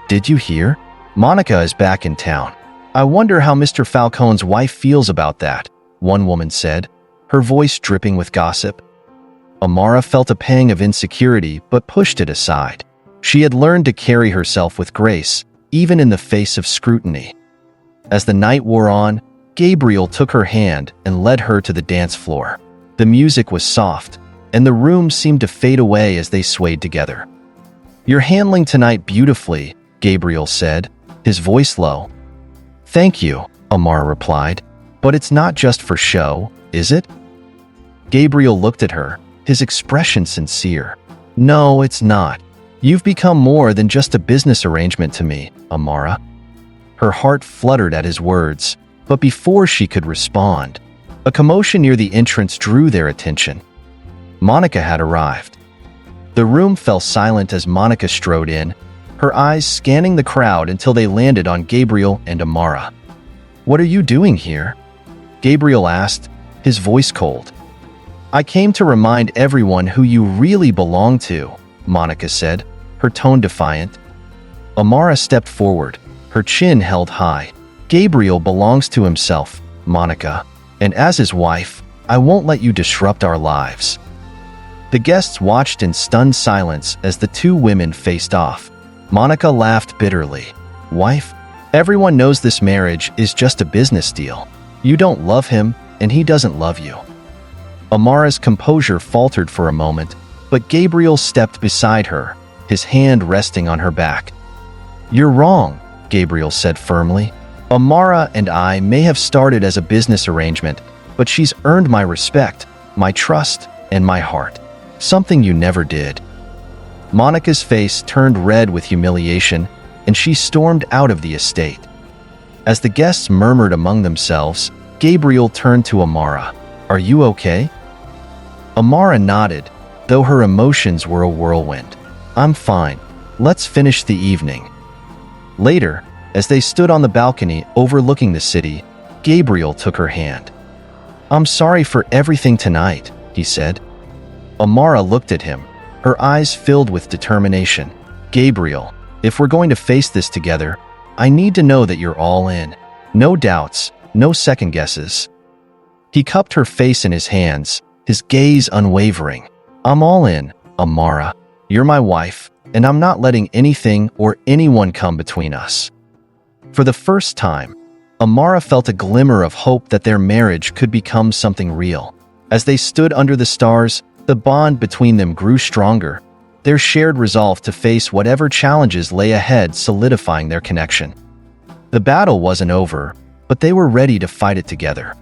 Did you hear? Monica is back in town. I wonder how Mr. Falcone's wife feels about that, one woman said, her voice dripping with gossip. Amara felt a pang of insecurity but pushed it aside. She had learned to carry herself with grace, even in the face of scrutiny. As the night wore on, Gabriel took her hand and led her to the dance floor. The music was soft, and the room seemed to fade away as they swayed together. You're handling tonight beautifully, Gabriel said, his voice low. Thank you, Amara replied, but it's not just for show, is it? Gabriel looked at her, his expression sincere. No, it's not. You've become more than just a business arrangement to me, Amara. Her heart fluttered at his words, but before she could respond, a commotion near the entrance drew their attention. Monica had arrived. The room fell silent as Monica strode in, her eyes scanning the crowd until they landed on Gabriel and Amara. What are you doing here? Gabriel asked, his voice cold. I came to remind everyone who you really belong to, Monica said, her tone defiant. Amara stepped forward, her chin held high. Gabriel belongs to himself, Monica, and as his wife, I won't let you disrupt our lives. The guests watched in stunned silence as the two women faced off. Monica laughed bitterly. Wife, everyone knows this marriage is just a business deal. You don't love him, and he doesn't love you. Amara's composure faltered for a moment, but Gabriel stepped beside her, his hand resting on her back. You're wrong, Gabriel said firmly. Amara and I may have started as a business arrangement, but she's earned my respect, my trust, and my heart. Something you never did. Monica's face turned red with humiliation, and she stormed out of the estate. As the guests murmured among themselves, Gabriel turned to Amara. Are you okay? Amara nodded, though her emotions were a whirlwind. I'm fine. Let's finish the evening. Later, as they stood on the balcony overlooking the city, Gabriel took her hand. I'm sorry for everything tonight, he said. Amara looked at him, her eyes filled with determination. Gabriel, if we're going to face this together, I need to know that you're all in. No doubts, no second guesses. He cupped her face in his hands, his gaze unwavering. I'm all in, Amara. You're my wife, and I'm not letting anything or anyone come between us. For the first time, Amara felt a glimmer of hope that their marriage could become something real. As they stood under the stars, the bond between them grew stronger, their shared resolve to face whatever challenges lay ahead solidifying their connection. The battle wasn't over, but they were ready to fight it together.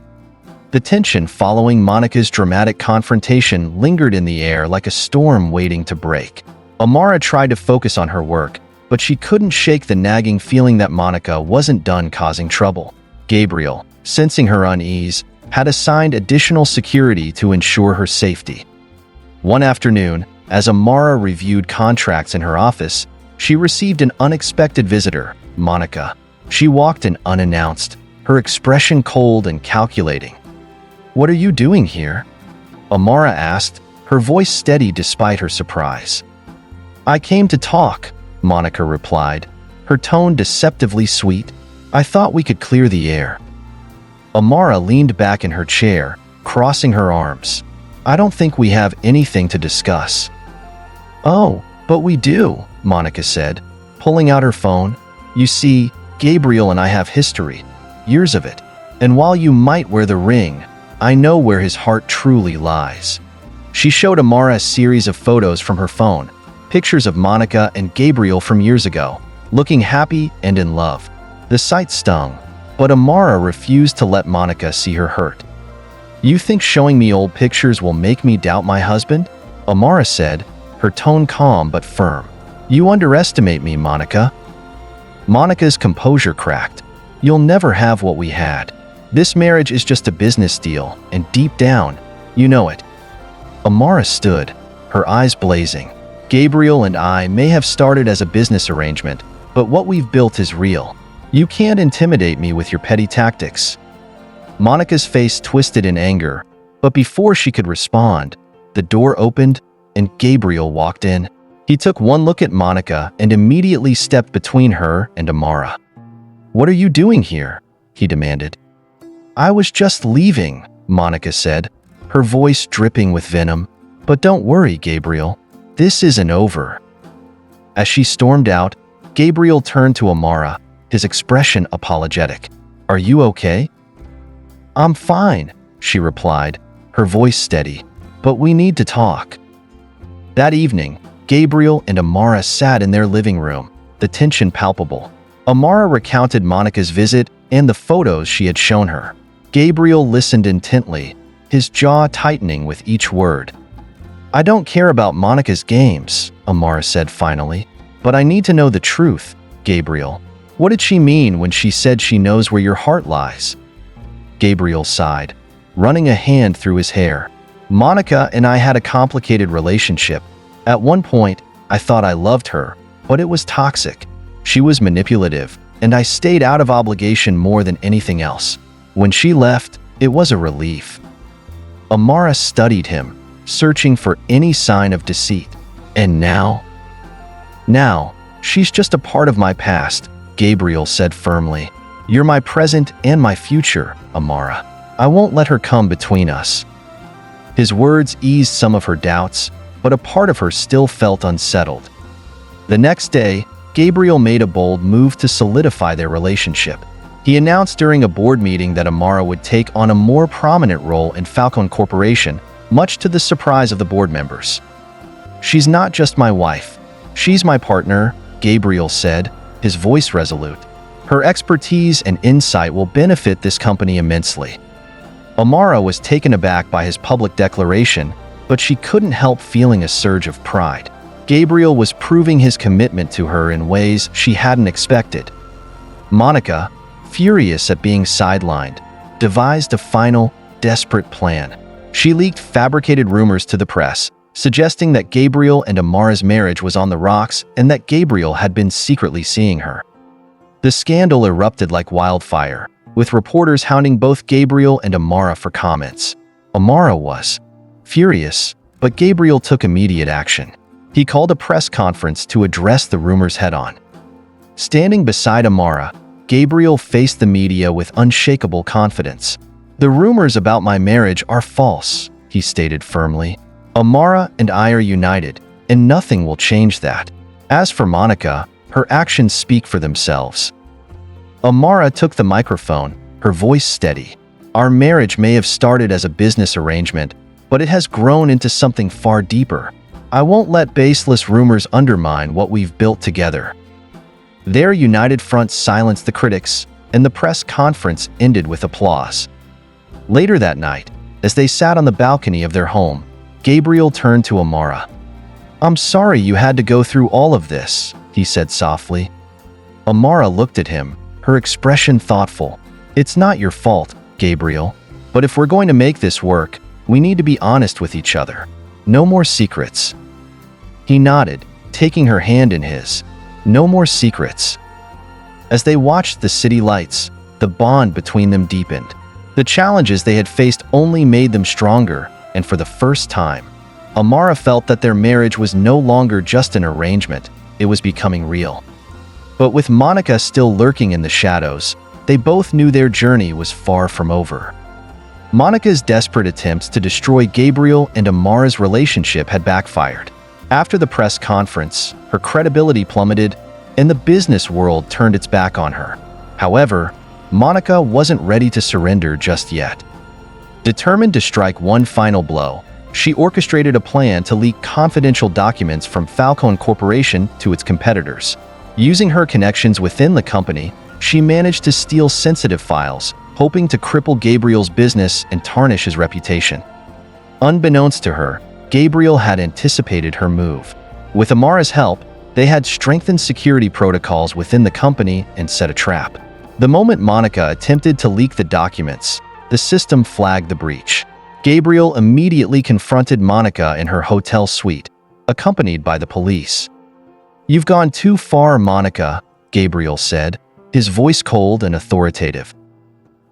The tension following Monica's dramatic confrontation lingered in the air like a storm waiting to break. Amara tried to focus on her work, but she couldn't shake the nagging feeling that Monica wasn't done causing trouble. Gabriel, sensing her unease, had assigned additional security to ensure her safety. One afternoon, as Amara reviewed contracts in her office, She received an unexpected visitor, Monica. She walked in unannounced, her expression cold and calculating. "What are you doing here?" Amara asked, her voice steady despite her surprise. "I came to talk," Monica replied, her tone deceptively sweet. "I thought we could clear the air." Amara leaned back in her chair, crossing her arms. "I don't think we have anything to discuss." "Oh, but we do," Monica said, pulling out her phone. "You see, Gabriel and I have history, years of it, and while you might wear the ring, I know where his heart truly lies." She showed Amara a series of photos from her phone, pictures of Monica and Gabriel from years ago, looking happy and in love. The sight stung, but Amara refused to let Monica see her hurt. "You think showing me old pictures will make me doubt my husband?" Amara said, her tone calm but firm. "You underestimate me, Monica." Monica's composure cracked. "You'll never have what we had. This marriage is just a business deal, and deep down, you know it." Amara stood, her eyes blazing. "Gabriel and I may have started as a business arrangement, but what we've built is real. You can't intimidate me with your petty tactics." Monica's face twisted in anger, but before she could respond, the door opened and Gabriel walked in. He took one look at Monica and immediately stepped between her and Amara. "What are you doing here?" he demanded. "I was just leaving," Monica said, her voice dripping with venom. "But don't worry, Gabriel. This isn't over." As she stormed out, Gabriel turned to Amara, his expression apologetic. "Are you okay?" "I'm fine," she replied, her voice steady. "But we need to talk." That evening, Gabriel and Amara sat in their living room, the tension palpable. Amara recounted Monica's visit and the photos she had shown her. Gabriel listened intently, his jaw tightening with each word. "I don't care about Monica's games," Amara said finally, "but I need to know the truth, Gabriel. What did she mean when she said she knows where your heart lies?" Gabriel sighed, running a hand through his hair. "Monica and I had a complicated relationship. At one point, I thought I loved her, but it was toxic. She was manipulative, and I stayed out of obligation more than anything else. When she left, it was a relief." Amara studied him, searching for any sign of deceit. "And now?" "Now, she's just a part of my past," Gabriel said firmly. "You're my present and my future, Amara. I won't let her come between us." His words eased some of her doubts, but a part of her still felt unsettled. The next day, Gabriel made a bold move to solidify their relationship. He announced during a board meeting that Amara would take on a more prominent role in Falcone Corporation, much to the surprise of the board members. "She's not just my wife. She's my partner," Gabriel said, his voice resolute. "Her expertise and insight will benefit this company immensely." Amara was taken aback by his public declaration, but she couldn't help feeling a surge of pride. Gabriel was proving his commitment to her in ways she hadn't expected. Monica, furious at being sidelined, devised a final, desperate plan. She leaked fabricated rumors to the press, suggesting that Gabriel and Amara's marriage was on the rocks and that Gabriel had been secretly seeing her. The scandal erupted like wildfire, with reporters hounding both Gabriel and Amara for comments. Amara was furious, but Gabriel took immediate action. He called a press conference to address the rumors head-on. Standing beside Amara, Gabriel faced the media with unshakable confidence. "The rumors about my marriage are false," he stated firmly. "Amara and I are united, and nothing will change that. As for Monica, her actions speak for themselves." Amara took the microphone, her voice steady. "Our marriage may have started as a business arrangement, but it has grown into something far deeper. I won't let baseless rumors undermine what we've built together." Their united front silenced the critics, and the press conference ended with applause. Later that night, as they sat on the balcony of their home, Gabriel turned to Amara. "I'm sorry you had to go through all of this," he said softly. Amara looked at him, her expression thoughtful. "It's not your fault, Gabriel, but if we're going to make this work, we need to be honest with each other. No more secrets." He nodded, taking her hand in his. No more secrets. As they watched the city lights, the bond between them deepened. The challenges they had faced only made them stronger, and for the first time, Amara felt that their marriage was no longer just an arrangement, it was becoming real. But with Monica still lurking in the shadows, they both knew their journey was far from over. Monica's desperate attempts to destroy Gabriel and Amara's relationship had backfired. After the press conference, her credibility plummeted, and the business world turned its back on her. However, Monica wasn't ready to surrender just yet. Determined to strike one final blow, she orchestrated a plan to leak confidential documents from Falcone Corporation to its competitors. Using her connections within the company, she managed to steal sensitive files, hoping to cripple Gabriel's business and tarnish his reputation. Unbeknownst to her, Gabriel had anticipated her move. With Amara's help, they had strengthened security protocols within the company and set a trap. The moment Monica attempted to leak the documents, the system flagged the breach. Gabriel immediately confronted Monica in her hotel suite, accompanied by the police. "You've gone too far, Monica," Gabriel said, his voice cold and authoritative.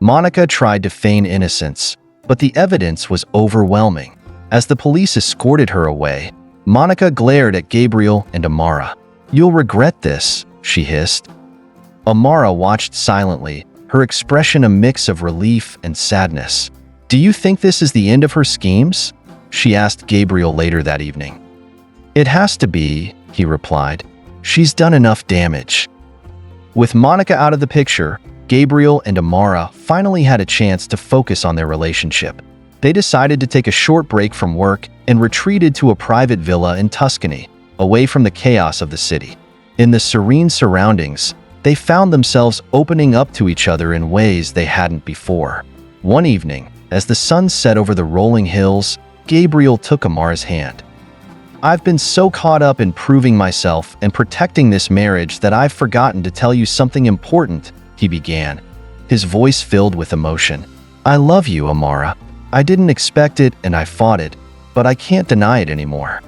Monica tried to feign innocence, but the evidence was overwhelming. As the police escorted her away, Monica glared at Gabriel and Amara. "You'll regret this," she hissed. Amara watched silently, her expression a mix of relief and sadness. "Do you think this is the end of her schemes?" she asked Gabriel later that evening. "It has to be," he replied. "She's done enough damage." With Monica out of the picture, Gabriel and Amara finally had a chance to focus on their relationship. They decided to take a short break from work and retreated to a private villa in Tuscany, away from the chaos of the city. In the serene surroundings, they found themselves opening up to each other in ways they hadn't before. One evening, as the sun set over the rolling hills, Gabriel took Amara's hand. "I've been so caught up in proving myself and protecting this marriage that I've forgotten to tell you something important," he began, his voice filled with emotion. "I love you, Amara. I didn't expect it and I fought it, but I can't deny it anymore."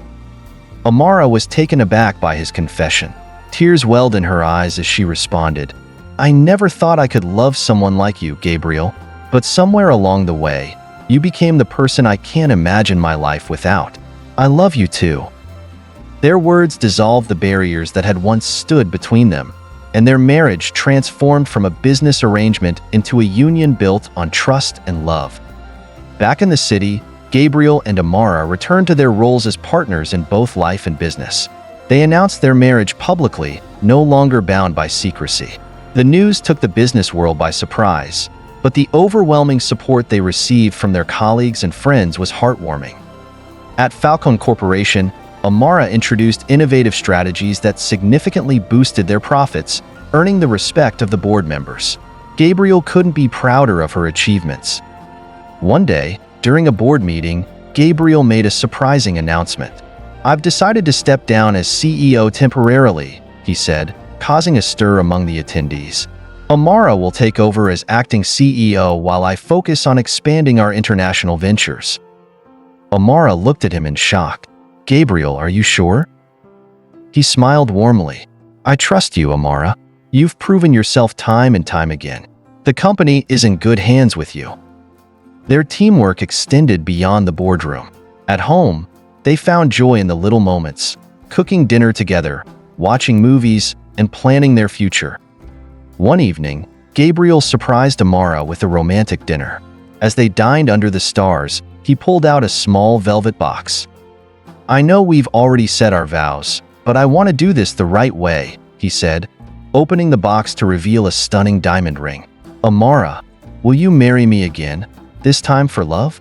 Amara was taken aback by his confession. Tears welled in her eyes as she responded, "I never thought I could love someone like you, Gabriel, but somewhere along the way, you became the person I can't imagine my life without. I love you too." Their words dissolved the barriers that had once stood between them, and their marriage transformed from a business arrangement into a union built on trust and love. Back in the city, Gabriel and Amara returned to their roles as partners in both life and business. They announced their marriage publicly, no longer bound by secrecy. The news took the business world by surprise, but the overwhelming support they received from their colleagues and friends was heartwarming. At Falcone Corporation, Amara introduced innovative strategies that significantly boosted their profits, earning the respect of the board members. Gabriel couldn't be prouder of her achievements. One day, during a board meeting, Gabriel made a surprising announcement. "I've decided to step down as CEO temporarily," he said, causing a stir among the attendees. "Amara will take over as acting CEO while I focus on expanding our international ventures." Amara looked at him in shock. "Gabriel, are you sure?" He smiled warmly. "I trust you, Amara. You've proven yourself time and time again. The company is in good hands with you." Their teamwork extended beyond the boardroom. At home, they found joy in the little moments, cooking dinner together, watching movies, and planning their future. One evening, Gabriel surprised Amara with a romantic dinner. As they dined under the stars, he pulled out a small velvet box. "I know we've already said our vows, but I want to do this the right way," he said, opening the box to reveal a stunning diamond ring. "Amara, will you marry me again, this time for love?"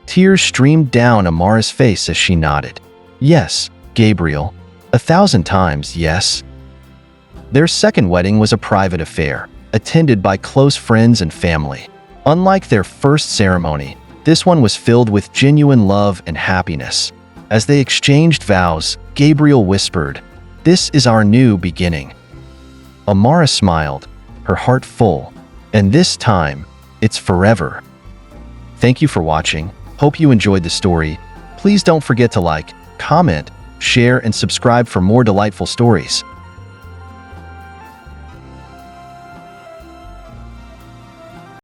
Tears streamed down Amara's face as she nodded. "Yes, Gabriel, 1,000 times yes." Their second wedding was a private affair, attended by close friends and family. Unlike their first ceremony, this one was filled with genuine love and happiness. As they exchanged vows, Gabriel whispered, "This is our new beginning." Amara smiled, her heart full, and this time, it's forever. Thank you for watching. Hope you enjoyed the story. Please don't forget to like, comment, share, and subscribe for more delightful stories.